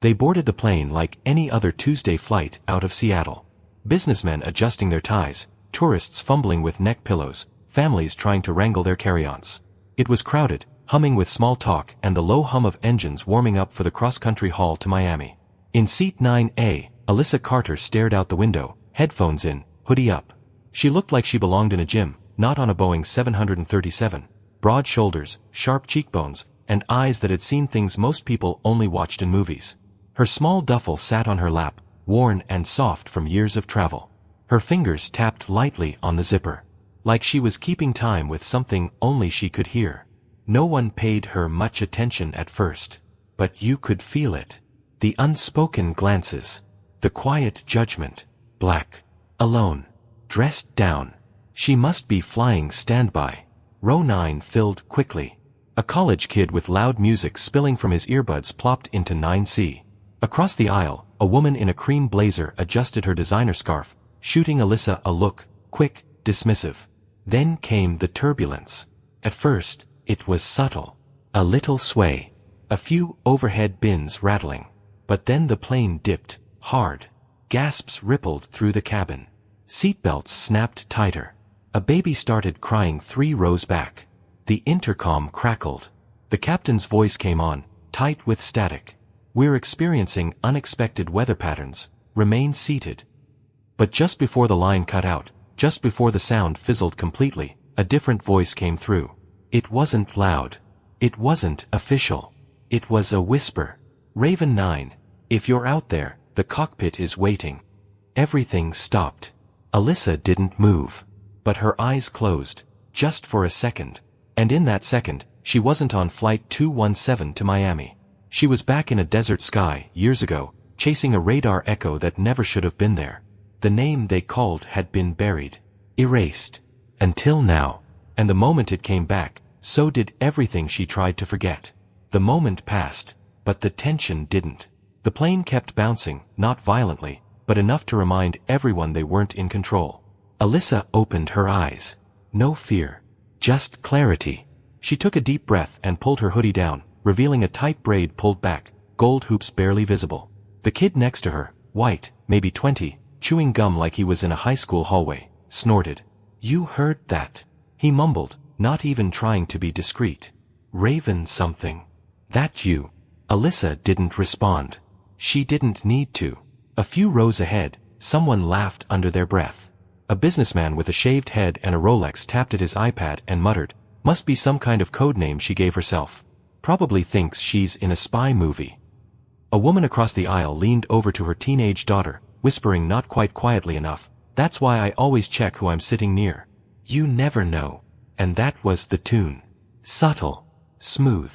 They boarded the plane like any other Tuesday flight out of Seattle. Businessmen adjusting their ties, tourists fumbling with neck pillows, families trying to wrangle their carry-ons. It was crowded, humming with small talk and the low hum of engines warming up for the cross-country haul to Miami. In seat 9A, Alyssa Carter stared out the window, headphones in, hoodie up. She looked like she belonged in a gym, not on a Boeing 737. Broad shoulders, sharp cheekbones, and eyes that had seen things most people only watched in movies. Her small duffel sat on her lap, worn and soft from years of travel. Her fingers tapped lightly on the zipper, like she was keeping time with something only she could hear. No one paid her much attention at first, but you could feel it. The unspoken glances, the quiet judgment. Black, alone, dressed down. She must be flying standby. Row 9 filled quickly. A college kid with loud music spilling from his earbuds plopped into 9C. Across the aisle, a woman in a cream blazer adjusted her designer scarf, shooting Alyssa a look, quick, dismissive. Then came the turbulence. At first, it was subtle. A little sway. A few overhead bins rattling. But then the plane dipped, hard. Gasps rippled through the cabin. Seatbelts snapped tighter. A baby started crying 3 rows back. The intercom crackled. The captain's voice came on, tight with static. "We're experiencing unexpected weather patterns. Remain seated." But just before the line cut out, just before the sound fizzled completely, a different voice came through. It wasn't loud. It wasn't official. It was a whisper. "Raven 9, if you're out there, the cockpit is waiting." Everything stopped. Alyssa didn't move. But her eyes closed, just for a second. And in that second, she wasn't on flight 217 to Miami. She was back in a desert sky, years ago, chasing a radar echo that never should have been there. The name they called had been buried. Erased. Until now. And the moment it came back, so did everything she tried to forget. The moment passed, but the tension didn't. The plane kept bouncing, not violently, but enough to remind everyone they weren't in control. Alyssa opened her eyes. No fear. Just clarity. She took a deep breath and pulled her hoodie down, revealing a tight braid pulled back, gold hoops barely visible. The kid next to her, white, maybe 20, chewing gum like he was in a high school hallway, snorted. "You heard that?" He mumbled, not even trying to be discreet. "Raven something. That you?" Alyssa didn't respond. She didn't need to. A few rows ahead, someone laughed under their breath. A businessman with a shaved head and a Rolex tapped at his iPad and muttered, "Must be some kind of code name she gave herself. Probably thinks she's in a spy movie." A woman across the aisle leaned over to her teenage daughter, whispering not quite quietly enough, "That's why I always check who I'm sitting near. You never know." And that was the tune. Subtle. Smooth.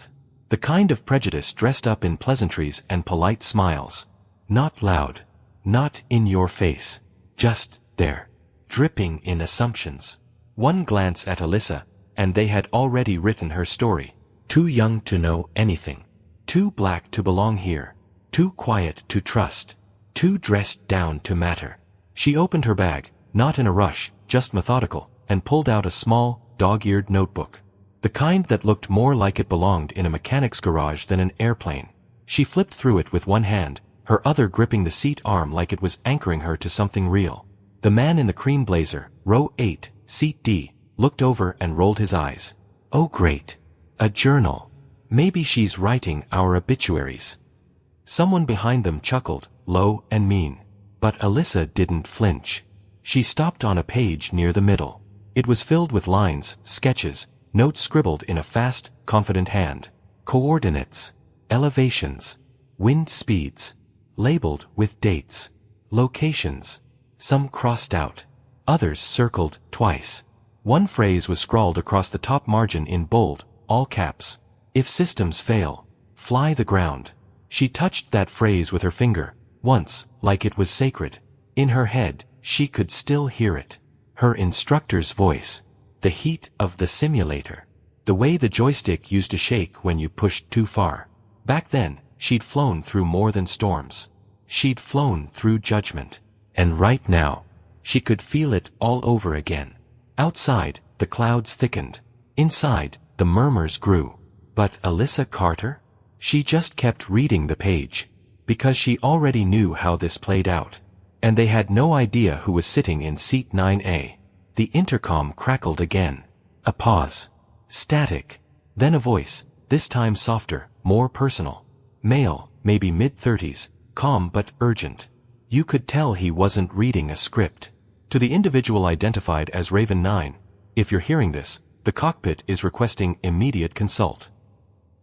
The kind of prejudice dressed up in pleasantries and polite smiles. Not loud. Not in your face. Just there. Dripping in assumptions. One glance at Alyssa, and they had already written her story. Too young to know anything. Too black to belong here. Too quiet to trust. Too dressed down to matter. She opened her bag, not in a rush, just methodical, and pulled out a small, dog-eared notebook. The kind that looked more like it belonged in a mechanic's garage than an airplane. She flipped through it with one hand, her other gripping the seat arm like it was anchoring her to something real. The man in the cream blazer, row 8, seat D, looked over and rolled his eyes. "Oh great. A journal. Maybe she's writing our obituaries." Someone behind them chuckled, low and mean. But Alyssa didn't flinch. She stopped on a page near the middle. It was filled with lines, sketches, notes scribbled in a fast, confident hand. Coordinates. Elevations. Wind speeds. Labeled with dates. Locations. Some crossed out. Others circled twice. One phrase was scrawled across the top margin in bold, all caps. "If systems fail, fly the ground." She touched that phrase with her finger, once, like it was sacred. In her head, she could still hear it. Her instructor's voice. The heat of the simulator. The way the joystick used to shake when you pushed too far. Back then, she'd flown through more than storms. She'd flown through judgment. And right now, she could feel it all over again. Outside, the clouds thickened. Inside, the murmurs grew. But Alyssa Carter? She just kept reading the page. because she already knew how this played out. And they had no idea who was sitting in seat 9A. The intercom crackled again. A pause. Static. Then a voice, this time softer, more personal. Male, maybe mid-30s, calm but urgent. You could tell he wasn't reading a script. To the individual identified as Raven 9, if you're hearing this, the cockpit is requesting immediate consult.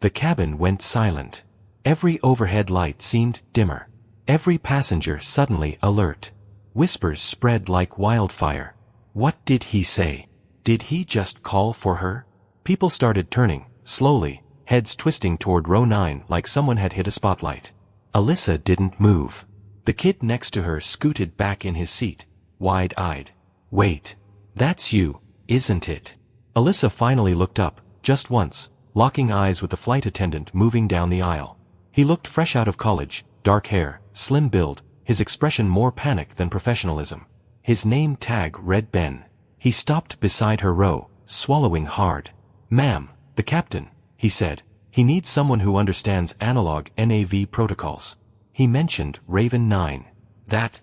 The cabin went silent. Every overhead light seemed dimmer. Every passenger suddenly alert. Whispers spread like wildfire. What did he say? Did he just call for her? People started turning, slowly, heads twisting toward row 9 like someone had hit a spotlight. Alyssa didn't move. The kid next to her scooted back in his seat, wide-eyed. Wait. That's you, isn't it? Alyssa finally looked up, just once, locking eyes with the flight attendant moving down the aisle. He looked fresh out of college, dark hair, slim build, his expression more panic than professionalism. His name tag read Ben. He stopped beside her row, swallowing hard. Ma'am, the captain, he said. He needs someone who understands analog NAV protocols. He mentioned Raven 9. That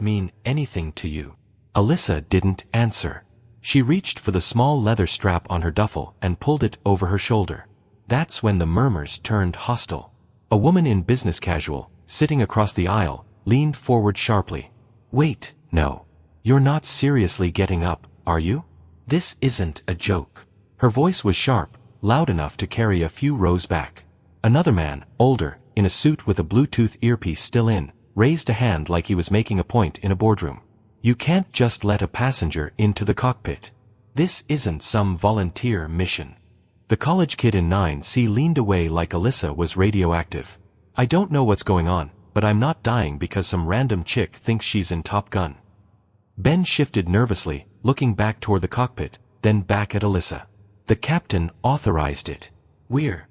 mean anything to you? Alyssa didn't answer. She reached for the small leather strap on her duffel and pulled it over her shoulder. That's when the murmurs turned hostile. A woman in business casual, sitting across the aisle, leaned forward sharply. Wait, no. You're not seriously getting up, are you? This isn't a joke. Her voice was sharp, loud enough to carry a few rows back. Another man, older, in a suit with a Bluetooth earpiece still in, raised a hand like he was making a point in a boardroom. You can't just let a passenger into the cockpit. This isn't some volunteer mission. The college kid in 9C leaned away like Alyssa was radioactive. I don't know what's going on, but I'm not dying because some random chick thinks she's in Top Gun. Ben shifted nervously, looking back toward the cockpit, then back at Alyssa. The captain authorized it. We're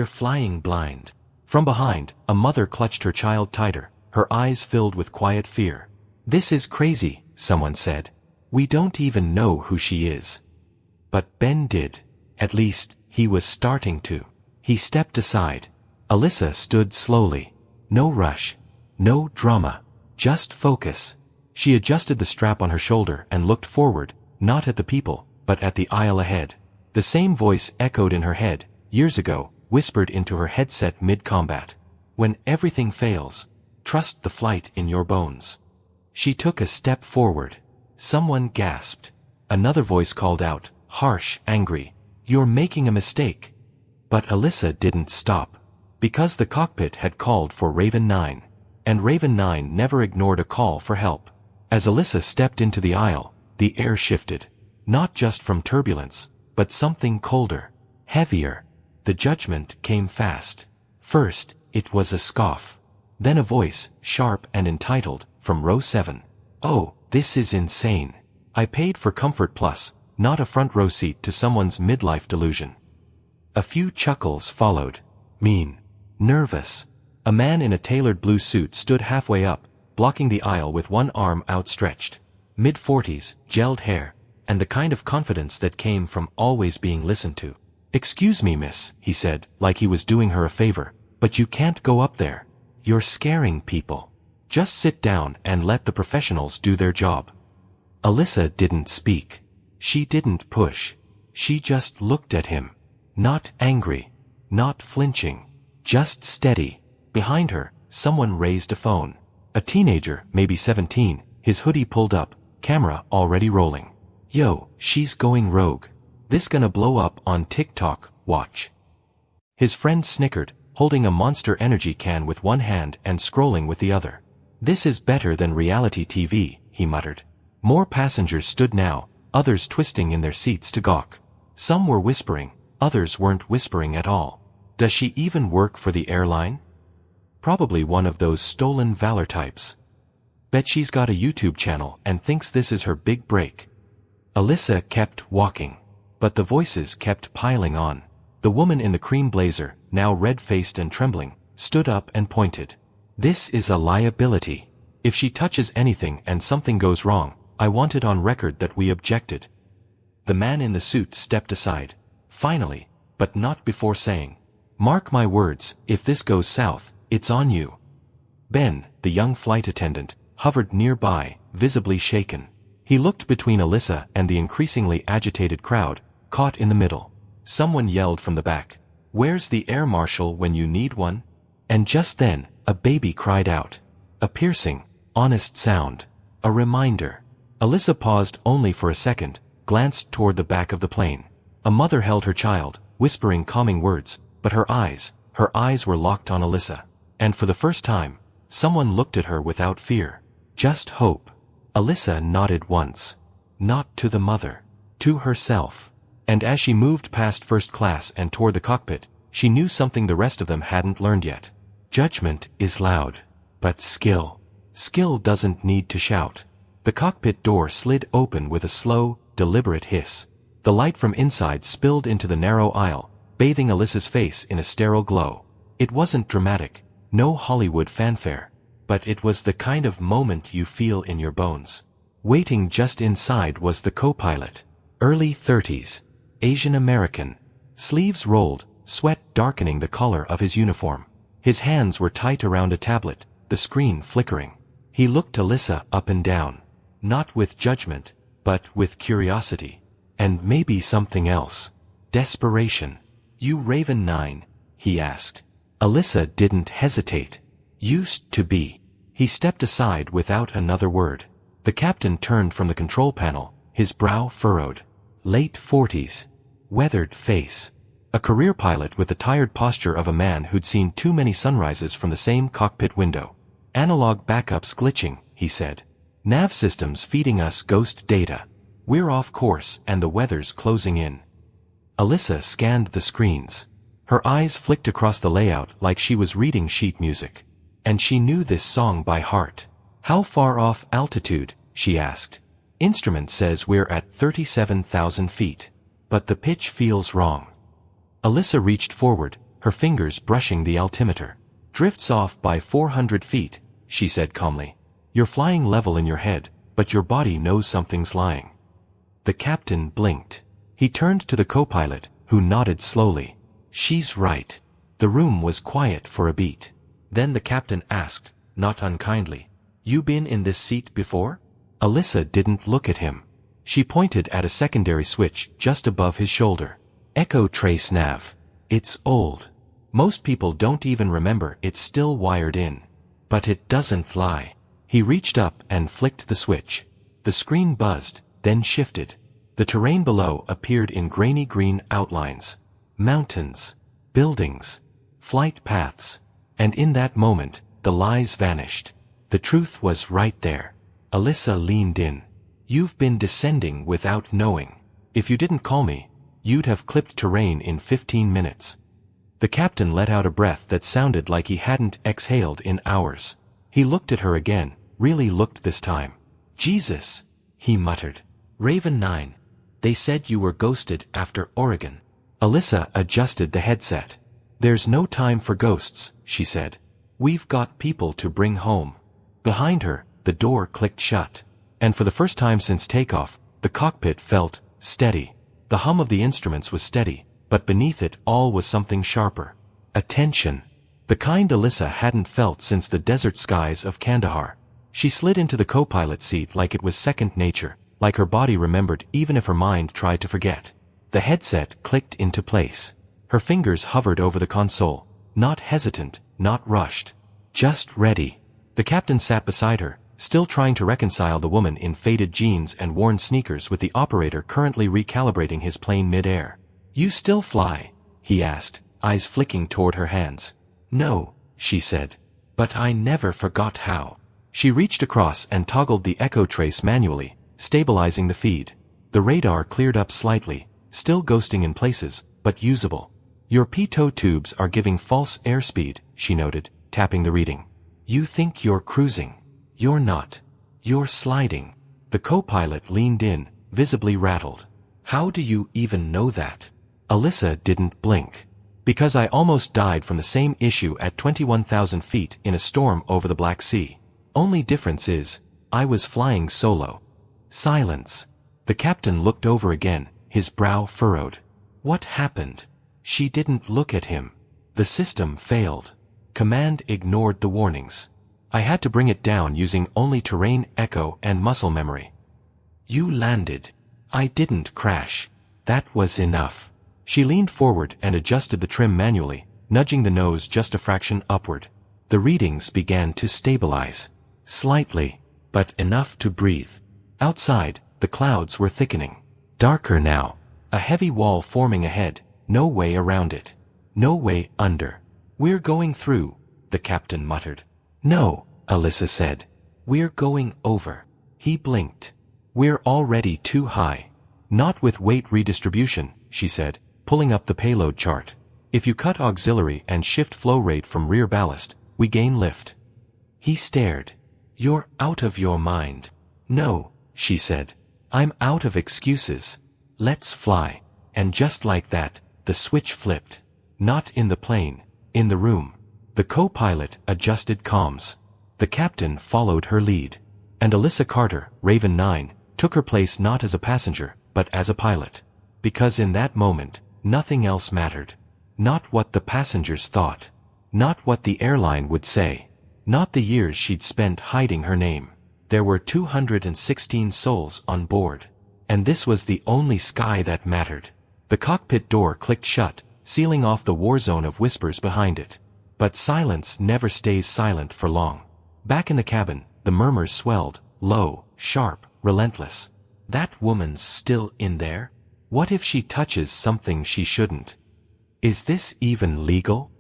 flying blind. From behind, a mother clutched her child tighter, her eyes filled with quiet fear. This is crazy, someone said. We don't even know who she is. But Ben did. At least, he was starting to. He stepped aside. Alyssa stood slowly. No rush. No drama. Just focus. She adjusted the strap on her shoulder and looked forward, not at the people, but at the aisle ahead. The same voice echoed in her head, years ago, whispered into her headset mid-combat. When everything fails, trust the flight in your bones. She took a step forward. Someone gasped. Another voice called out, harsh, angry. You're making a mistake. But Alyssa didn't stop. Because the cockpit had called for Raven 9. And Raven 9 never ignored a call for help. As Alyssa stepped into the aisle, the air shifted. Not just from turbulence, but something colder, heavier. The judgment came fast. First, it was a scoff. Then a voice, sharp and entitled, from row 7. Oh, this is insane. I paid for Comfort Plus, not a front row seat to someone's midlife delusion. A few chuckles followed. Mean. Nervous. A man in a tailored blue suit stood halfway up, blocking the aisle with one arm outstretched. Mid-40s, gelled hair, and the kind of confidence that came from always being listened to. Excuse me, miss, he said, like he was doing her a favor, but you can't go up there. You're scaring people. Just sit down and let the professionals do their job. Alyssa didn't speak. She didn't push. She just looked at him. Not angry. Not flinching. Just steady. Behind her, someone raised a phone. A teenager, maybe 17, his hoodie pulled up, camera already rolling. Yo, she's going rogue. This gonna blow up on TikTok, watch. His friend snickered, holding a Monster Energy can with one hand and scrolling with the other. This is better than reality TV, he muttered. More passengers stood now, others twisting in their seats to gawk. Some were whispering, others weren't whispering at all. Does she even work for the airline? Probably one of those stolen valor types. Bet she's got a YouTube channel and thinks this is her big break. Alyssa kept walking. But the voices kept piling on. The woman in the cream blazer, now red-faced and trembling, stood up and pointed. This is a liability. If she touches anything and something goes wrong, I want it on record that we objected. The man in the suit stepped aside. Finally, but not before saying, mark my words, if this goes south, it's on you. Ben, the young flight attendant, hovered nearby, visibly shaken. He looked between Alyssa and the increasingly agitated crowd, caught in the middle. Someone yelled from the back, "Where's the air marshal when you need one?" And just then, a baby cried out. A piercing, honest sound. A reminder. Alyssa paused only for a second, glanced toward the back of the plane. A mother held her child, whispering calming words, but her eyes were locked on Alyssa. And for the first time, someone looked at her without fear. Just hope. Alyssa nodded once. Not to the mother. To herself. And as she moved past first class and toward the cockpit, she knew something the rest of them hadn't learned yet. Judgment is loud. But skill doesn't need to shout. The cockpit door slid open with a slow, deliberate hiss. The light from inside spilled into the narrow aisle, bathing Alyssa's face in a sterile glow. It wasn't dramatic, no Hollywood fanfare. But it was the kind of moment you feel in your bones. Waiting just inside was the co-pilot. Early 30s. Asian American. Sleeves rolled, sweat darkening the collar of his uniform. His hands were tight around a tablet, the screen flickering. He looked Alyssa up and down. Not with judgment, but with curiosity. And maybe something else. Desperation. "You Raven 9?" he asked. Alyssa didn't hesitate. "Used to be." He stepped aside without another word. The captain turned from the control panel, his brow furrowed. Late 40s. Weathered face. A career pilot with the tired posture of a man who'd seen too many sunrises from the same cockpit window. "Analog backups glitching," he said. "Nav systems feeding us ghost data. We're off course and the weather's closing in." Alyssa scanned the screens. Her eyes flicked across the layout like she was reading sheet music. And she knew this song by heart. "How far off altitude?" she asked. "Instrument says we're at 37,000 feet. But the pitch feels wrong." Alyssa reached forward, her fingers brushing the altimeter. "Drifts off by 400 feet, she said calmly. "You're flying level in your head, but your body knows something's lying." The captain blinked. He turned to the co-pilot, who nodded slowly. "She's right." The room was quiet for a beat. Then the captain asked, not unkindly, "You been in this seat before?" Alyssa didn't look at him. She pointed at a secondary switch just above his shoulder. "Echo trace nav. It's old. Most people don't even remember it's still wired in. But it doesn't lie." He reached up and flicked the switch. The screen buzzed, then shifted. The terrain below appeared in grainy green outlines. Mountains. Buildings. Flight paths. And in that moment, the lies vanished. The truth was right there. Alyssa leaned in. "You've been descending without knowing. If you didn't call me, you'd have clipped terrain in 15 minutes. The captain let out a breath that sounded like he hadn't exhaled in hours. He looked at her again, really looked this time. "Jesus," he muttered. "Raven 9. They said you were ghosted after Oregon." Alyssa adjusted the headset. "There's no time for ghosts," she said. "We've got people to bring home." Behind her, the door clicked shut. And for the first time since takeoff, the cockpit felt steady. The hum of the instruments was steady, but beneath it all was something sharper. Attention. The kind Alyssa hadn't felt since the desert skies of Kandahar. She slid into the co-pilot seat like it was second nature, like her body remembered even if her mind tried to forget. The headset clicked into place. Her fingers hovered over the console, not hesitant, not rushed. Just ready. The captain sat beside her, still trying to reconcile the woman in faded jeans and worn sneakers with the operator currently recalibrating his plane midair. "You still fly?" he asked, eyes flicking toward her hands. "No," she said. "But I never forgot how." She reached across and toggled the echo trace manually, stabilizing the feed. The radar cleared up slightly, still ghosting in places, but usable. "Your pitot tubes are giving false airspeed," she noted, tapping the reading. "You think you're cruising. You're not. You're sliding." The co-pilot leaned in, visibly rattled. "How do you even know that?" Alyssa didn't blink. "Because I almost died from the same issue at 21,000 feet in a storm over the Black Sea. Only difference is, I was flying solo." Silence. The captain looked over again, his brow furrowed. What happened? She didn't look at him. The system failed. Command ignored the warnings. I had to bring it down using only terrain echo and muscle memory. You landed. I didn't crash. That was enough. She leaned forward and adjusted the trim manually, nudging the nose just a fraction upward. The readings began to stabilize. Slightly, but enough to breathe. Outside, the clouds were thickening. Darker now. A heavy wall forming ahead, no way around it. No way under. We're going through, the captain muttered. No, Alyssa said. We're going over. He blinked. We're already too high. Not with weight redistribution, she said, pulling up the payload chart. If you cut auxiliary and shift flow rate from rear ballast, we gain lift. He stared. You're out of your mind. No, she said. I'm out of excuses. Let's fly. And just like that, the switch flipped. Not in the plane, in the room. The co-pilot adjusted comms. The captain followed her lead. And Alyssa Carter, Raven 9, took her place not as a passenger, but as a pilot. Because in that moment, nothing else mattered. Not what the passengers thought. Not what the airline would say. Not the years she'd spent hiding her name. There were 216 souls on board. And this was the only sky that mattered. The cockpit door clicked shut, sealing off the war zone of whispers behind it. But silence never stays silent for long. Back in the cabin, the murmurs swelled, low, sharp, relentless. That woman's still in there? What if she touches something she shouldn't? Is this even legal?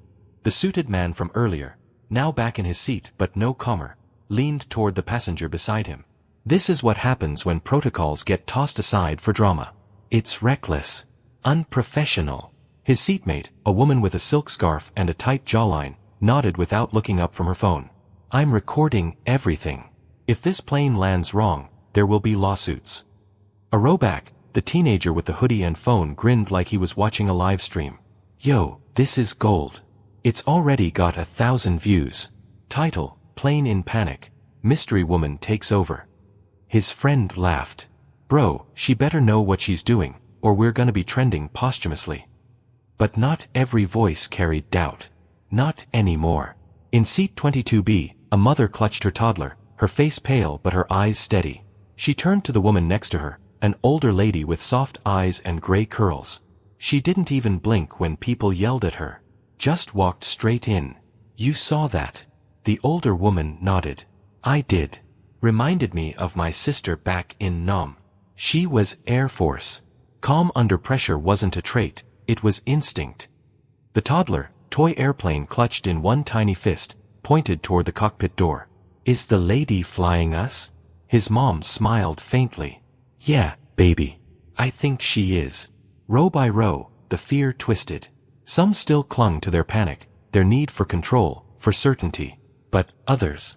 The suited man from earlier, now back in his seat but no calmer, leaned toward the passenger beside him. This is what happens when protocols get tossed aside for drama. It's reckless. Unprofessional. His seatmate, a woman with a silk scarf and a tight jawline, nodded without looking up from her phone. I'm recording everything. If this plane lands wrong, there will be lawsuits. A rowback, the teenager with the hoodie and phone, grinned like he was watching a live stream. Yo, this is gold. It's already got 1,000 views. Title, Plane in Panic. Mystery Woman Takes Over. His friend laughed. Bro, she better know what she's doing, or we're gonna be trending posthumously. But not every voice carried doubt. Not anymore. In seat 22B, a mother clutched her toddler, her face pale but her eyes steady. She turned to the woman next to her, an older lady with soft eyes and gray curls. She didn't even blink when people yelled at her. Just walked straight in. You saw that? The older woman nodded. I did. Reminded me of my sister back in Nam. She was Air Force. Calm under pressure wasn't a trait, it was instinct. The toddler, toy airplane clutched in one tiny fist, pointed toward the cockpit door. Is the lady flying us? His mom smiled faintly. Yeah, baby. I think she is. Row by row, the fear twisted. Some still clung to their panic, their need for control, for certainty. But others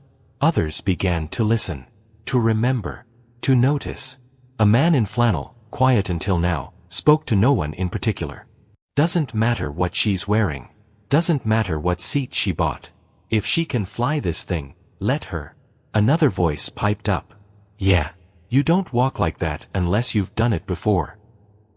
began to listen, to remember, to notice. A man in flannel, quiet until now, spoke to no one in particular. Doesn't matter what she's wearing. Doesn't matter what seat she bought. If she can fly this thing, let her. Another voice piped up. Yeah, you don't walk like that unless you've done it before.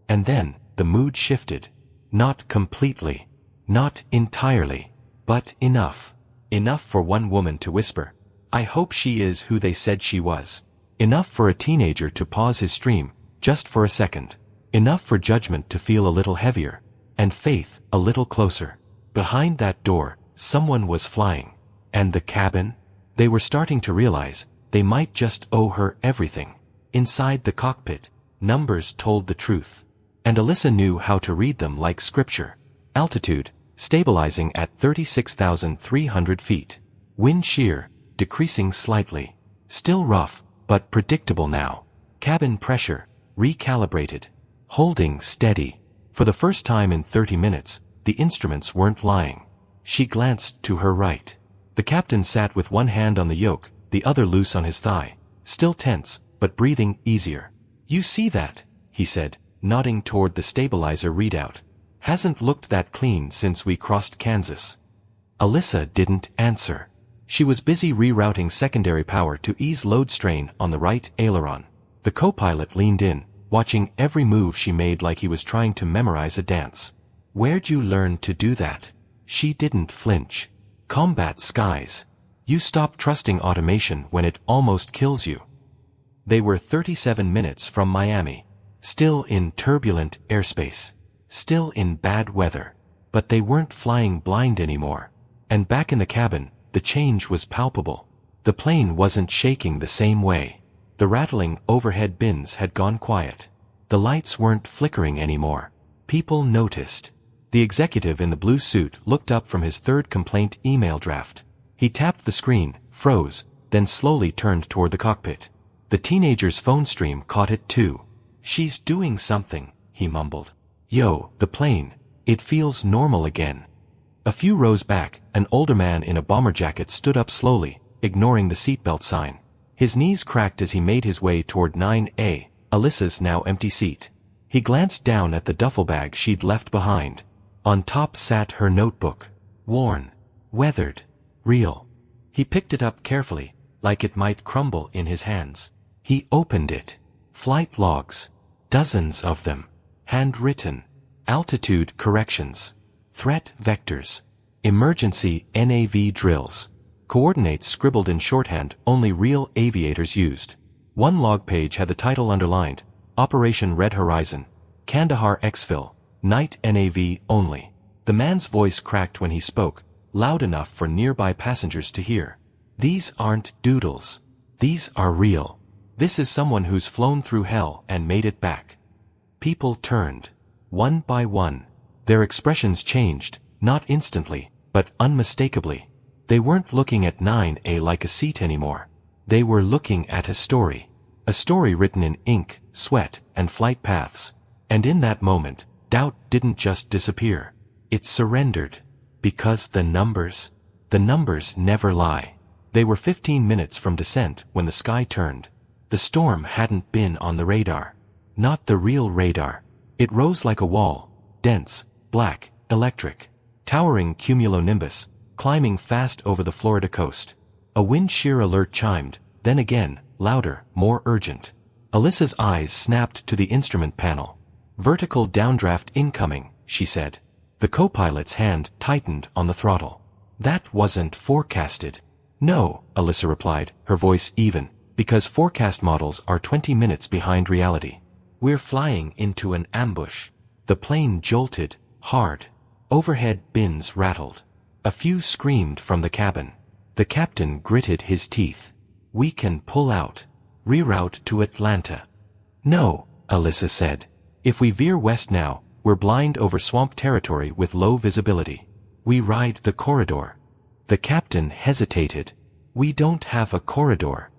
And then, the mood shifted. Not completely. Not entirely. But enough. Enough for one woman to whisper, I hope she is who they said she was. Enough for a teenager to pause his stream, just for a second. Enough for judgment to feel a little heavier, and faith a little closer. Behind that door, someone was flying. And the cabin? They were starting to realize, they might just owe her everything. Inside the cockpit, numbers told the truth. And Alyssa knew how to read them like scripture. Altitude, stabilizing at 36,300 feet. Wind shear, decreasing slightly. Still rough, but predictable now. Cabin pressure, recalibrated. Holding steady. For the first time in 30 minutes, the instruments weren't lying. She glanced to her right. The captain sat with one hand on the yoke, the other loose on his thigh. Still tense, but breathing easier. You see that? He said, nodding toward the stabilizer readout. Hasn't looked that clean since we crossed Kansas. Alyssa didn't answer. She was busy rerouting secondary power to ease load strain on the right aileron. The co-pilot leaned in, watching every move she made like he was trying to memorize a dance. Where'd you learn to do that? She didn't flinch. Combat skies. You stop trusting automation when it almost kills you. They were 37 minutes from Miami. Still in turbulent airspace. Still in bad weather. But they weren't flying blind anymore. And back in the cabin, the change was palpable. The plane wasn't shaking the same way. The rattling overhead bins had gone quiet. The lights weren't flickering anymore. People noticed. The executive in the blue suit looked up from his third complaint email draft. He tapped the screen, froze, then slowly turned toward the cockpit. The teenager's phone stream caught it too. "She's doing something," he mumbled. "Yo, the plane. It feels normal again." A few rows back, an older man in a bomber jacket stood up slowly, ignoring the seatbelt sign. His knees cracked as he made his way toward 9A, Alyssa's now empty seat. He glanced down at the duffel bag she'd left behind. On top sat her notebook. Worn. Weathered. Real. He picked it up carefully, like it might crumble in his hands. He opened it. Flight logs. Dozens of them. Handwritten. Altitude corrections. Threat vectors. Emergency NAV drills. Coordinates scribbled in shorthand only real aviators used. One log page had the title underlined, Operation Red Horizon, Kandahar Exfil, Night NAV only. The man's voice cracked when he spoke, loud enough for nearby passengers to hear. "These aren't doodles. These are real. This is someone who's flown through hell and made it back." People turned. One by one. Their expressions changed, not instantly, but unmistakably. They weren't looking at 9A like a seat anymore. They were looking at a story. A story written in ink, sweat, and flight paths. And in that moment, doubt didn't just disappear. It surrendered. Because the numbers never lie. They were 15 minutes from descent when the sky turned. The storm hadn't been on the radar. Not the real radar. It rose like a wall, dense, black, electric. Towering cumulonimbus, climbing fast over the Florida coast. A wind shear alert chimed, then again, louder, more urgent. Alyssa's eyes snapped to the instrument panel. "Vertical downdraft incoming," she said. The co-pilot's hand tightened on the throttle. "That wasn't forecasted." "No," Alyssa replied, her voice even, "because forecast models are 20 minutes behind reality. We're flying into an ambush." The plane jolted, hard. Overhead bins rattled. A few screamed from the cabin. The captain gritted his teeth. "We can pull out. Reroute to Atlanta." "No," Alyssa said. "If we veer west now, we're blind over swamp territory with low visibility. We ride the corridor." The captain hesitated. "We don't have a corridor."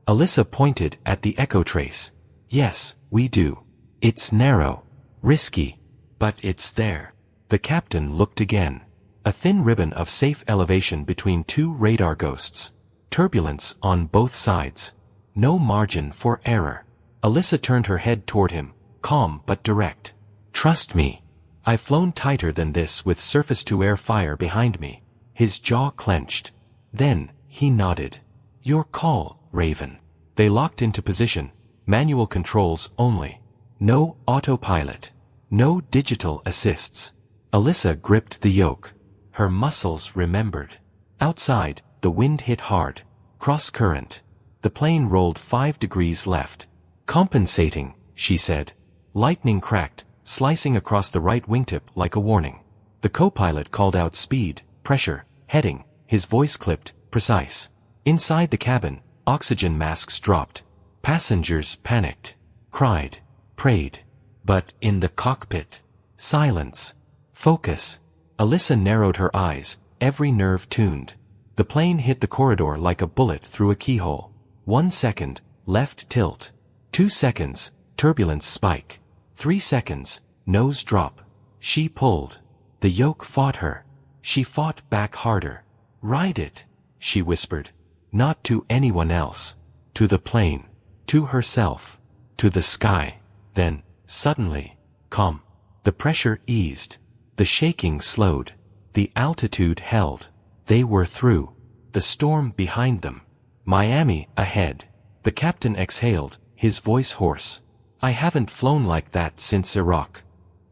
Alyssa pointed at the echo trace. "Yes, we do. It's narrow. Risky. But it's there." The captain looked again. A thin ribbon of safe elevation between two radar ghosts. Turbulence on both sides. No margin for error. Alyssa turned her head toward him, calm but direct. "Trust me. I've flown tighter than this with surface-to-air fire behind me." His jaw clenched. Then, he nodded. "Your call, Raven." They locked into position, manual controls only. No autopilot. No digital assists. Alyssa gripped the yoke. Her muscles remembered. Outside, the wind hit hard. Cross-current. The plane rolled 5 degrees left. "Compensating," she said. Lightning cracked, slicing across the right wingtip like a warning. The co-pilot called out speed, pressure, heading, his voice clipped, precise. Inside the cabin, oxygen masks dropped. Passengers panicked. Cried. Prayed. But in the cockpit, silence. Focus. Alyssa narrowed her eyes, every nerve tuned. The plane hit the corridor like a bullet through a keyhole. 1 second, left tilt. 2 seconds, turbulence spike. 3 seconds, nose drop. She pulled. The yoke fought her. She fought back harder. "Ride it," she whispered. Not to anyone else. To the plane. To herself. To the sky. Then, suddenly, calm. The pressure eased. The shaking slowed. The altitude held. They were through. The storm behind them. Miami ahead. The captain exhaled, his voice hoarse. "I haven't flown like that since Iraq."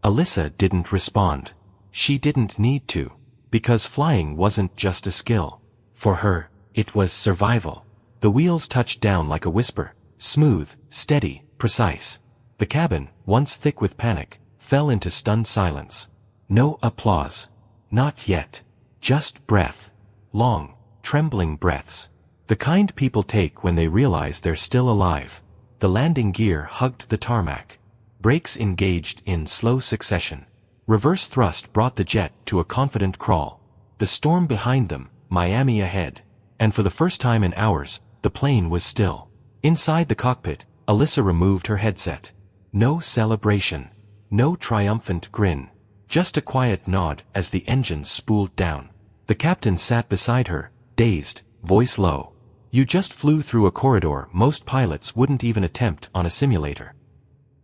Alyssa didn't respond. She didn't need to. Because flying wasn't just a skill. For her, it was survival. The wheels touched down like a whisper, smooth, steady, precise. The cabin, once thick with panic, fell into stunned silence. No applause. Not yet. Just breath. Long, trembling breaths. The kind people take when they realize they're still alive. The landing gear hugged the tarmac. Brakes engaged in slow succession. Reverse thrust brought the jet to a confident crawl. The storm behind them, Miami ahead. And for the first time in hours, the plane was still. Inside the cockpit, Alyssa removed her headset. No celebration. No triumphant grin. Just a quiet nod as the engines spooled down. The captain sat beside her, dazed, voice low. You just flew through a corridor most pilots wouldn't even attempt on a simulator.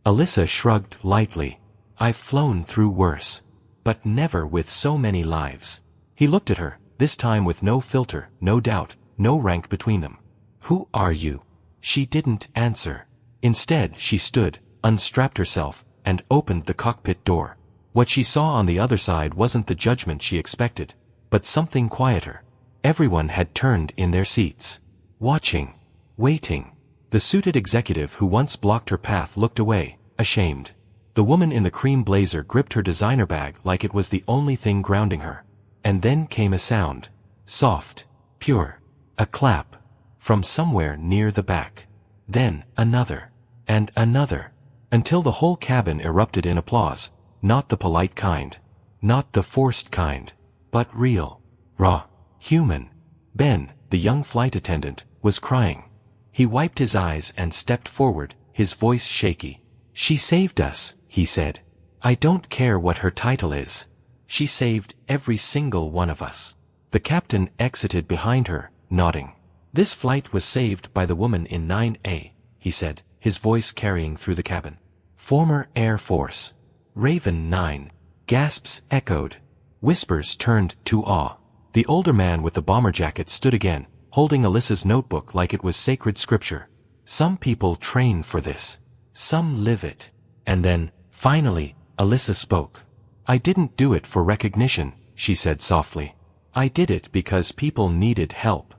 Alyssa shrugged lightly. I've flown through worse. But never with so many lives. He looked at her, this time with no filter, no doubt, no rank between them. Who are you? She didn't answer. Instead, she stood, unstrapped herself, and opened the cockpit door. What she saw on the other side wasn't the judgment she expected, but something quieter. Everyone had turned in their seats. Watching. Waiting. The suited executive who once blocked her path looked away, ashamed. The woman in the cream blazer gripped her designer bag like it was the only thing grounding her. And then came a sound. Soft. Pure. A clap. From somewhere near the back. Then, another. And another. Until the whole cabin erupted in applause. Not the polite kind. Not the forced kind. But real. Raw. Human. Ben, the young flight attendant, was crying. He wiped his eyes and stepped forward, his voice shaky. She saved us, he said. I don't care what her title is. She saved every single one of us. The captain exited behind her, nodding. This flight was saved by the woman in 9A, he said, his voice carrying through the cabin. Former Air Force. Raven 9. Gasps echoed. Whispers turned to awe. The older man with the bomber jacket stood again, holding Alyssa's notebook like it was sacred scripture. Some people train for this. Some live it. And then, finally, Alyssa spoke. I didn't do it for recognition, she said softly. I did it because people needed help.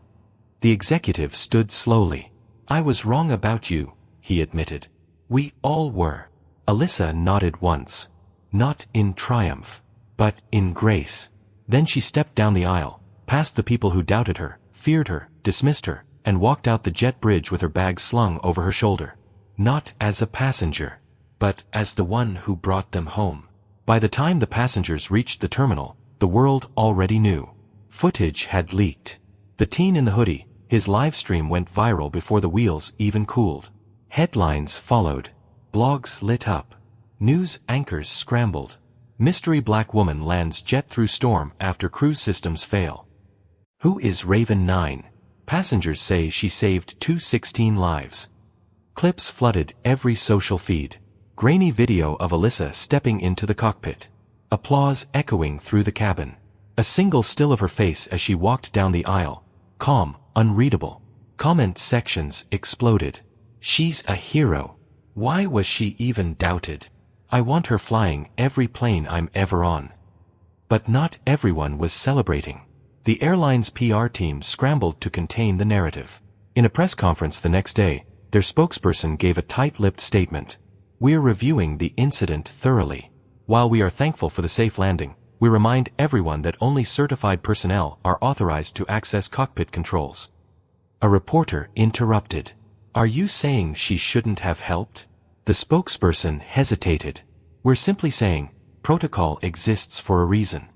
The executive stood slowly. I was wrong about you, he admitted. We all were. Alyssa nodded once. Not in triumph, but in grace. Then she stepped down the aisle, past the people who doubted her, feared her, dismissed her, and walked out the jet bridge with her bag slung over her shoulder. Not as a passenger, but as the one who brought them home. By the time the passengers reached the terminal, the world already knew. Footage had leaked. The teen in the hoodie, his live stream went viral before the wheels even cooled. Headlines followed. Blogs lit up. News anchors scrambled. Mystery black woman lands jet through storm after cruise systems fail. Who is Raven 9? Passengers say she saved 216 lives. Clips flooded every social feed. Grainy video of Alyssa stepping into the cockpit. Applause echoing through the cabin. A single still of her face as she walked down the aisle. Calm, unreadable. Comment sections exploded. She's a hero. Why was she even doubted? I want her flying every plane I'm ever on. But not everyone was celebrating. The airline's PR team scrambled to contain the narrative. In a press conference the next day, their spokesperson gave a tight-lipped statement. We're reviewing the incident thoroughly. While we are thankful for the safe landing, we remind everyone that only certified personnel are authorized to access cockpit controls. A reporter interrupted. Are you saying she shouldn't have helped? The spokesperson hesitated. We're simply saying, protocol exists for a reason.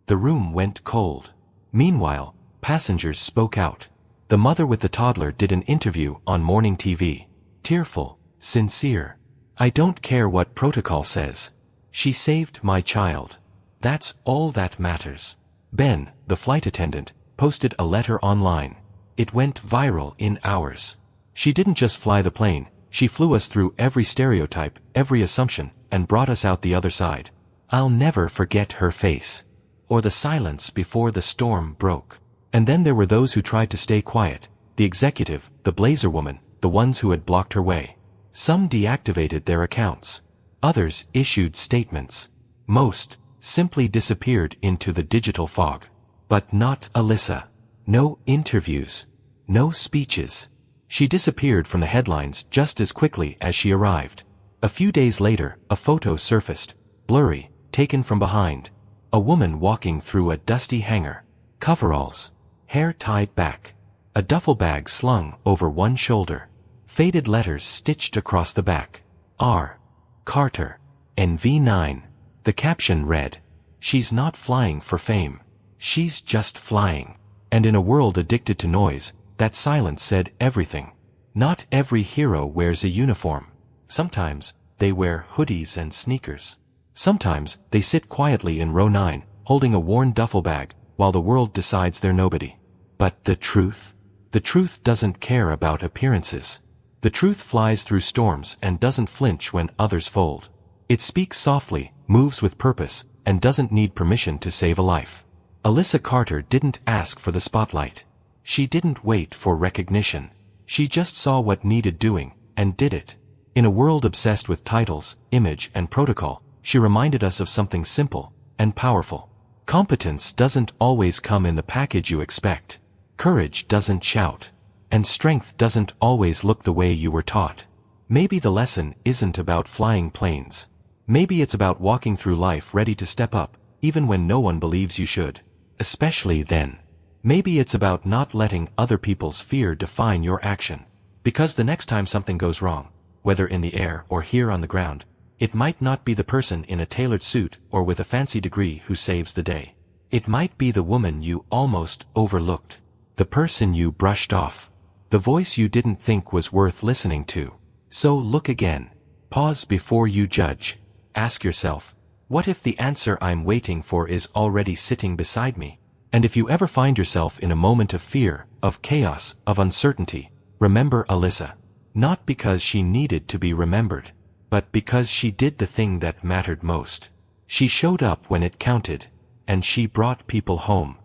The room went cold. Meanwhile, passengers spoke out. The mother with the toddler did an interview on morning TV. Tearful, sincere. I don't care what protocol says. She saved my child. That's all that matters. Ben, the flight attendant, posted a letter online. It went viral in hours. She didn't just fly the plane, she flew us through every stereotype, every assumption, and brought us out the other side. I'll never forget her face. Or the silence before the storm broke. And then there were those who tried to stay quiet, the executive, the blazer woman, the ones who had blocked her way. Some deactivated their accounts. Others issued statements. Most simply disappeared into the digital fog. But not Alyssa. No interviews. No speeches. She disappeared from the headlines just as quickly as she arrived. A few days later, a photo surfaced, blurry, taken from behind. A woman walking through a dusty hangar. Coveralls. Hair tied back. A duffel bag slung over one shoulder. Faded letters stitched across the back. R. Carter. NV9. The caption read, "She's not flying for fame. She's just flying." And in a world addicted to noise, that silence said everything. Not every hero wears a uniform. Sometimes, they wear hoodies and sneakers. Sometimes, they sit quietly in row 9, holding a worn duffel bag, while the world decides they're nobody. But the truth? The truth doesn't care about appearances. The truth flies through storms and doesn't flinch when others fold. It speaks softly, moves with purpose, and doesn't need permission to save a life. Alyssa Carter didn't ask for the spotlight. She didn't wait for recognition. She just saw what needed doing, and did it. In a world obsessed with titles, image, and protocol, she reminded us of something simple and powerful. Competence doesn't always come in the package you expect. Courage doesn't shout. And strength doesn't always look the way you were taught. Maybe the lesson isn't about flying planes. Maybe it's about walking through life ready to step up, even when no one believes you should. Especially then. Maybe it's about not letting other people's fear define your action. Because the next time something goes wrong, whether in the air or here on the ground, it might not be the person in a tailored suit or with a fancy degree who saves the day. It might be the woman you almost overlooked. The person you brushed off. The voice you didn't think was worth listening to. So look again. Pause before you judge. Ask yourself, what if the answer I'm waiting for is already sitting beside me? And if you ever find yourself in a moment of fear, of chaos, of uncertainty, remember Alyssa. Not because she needed to be remembered, but because she did the thing that mattered most. She showed up when it counted, and she brought people home.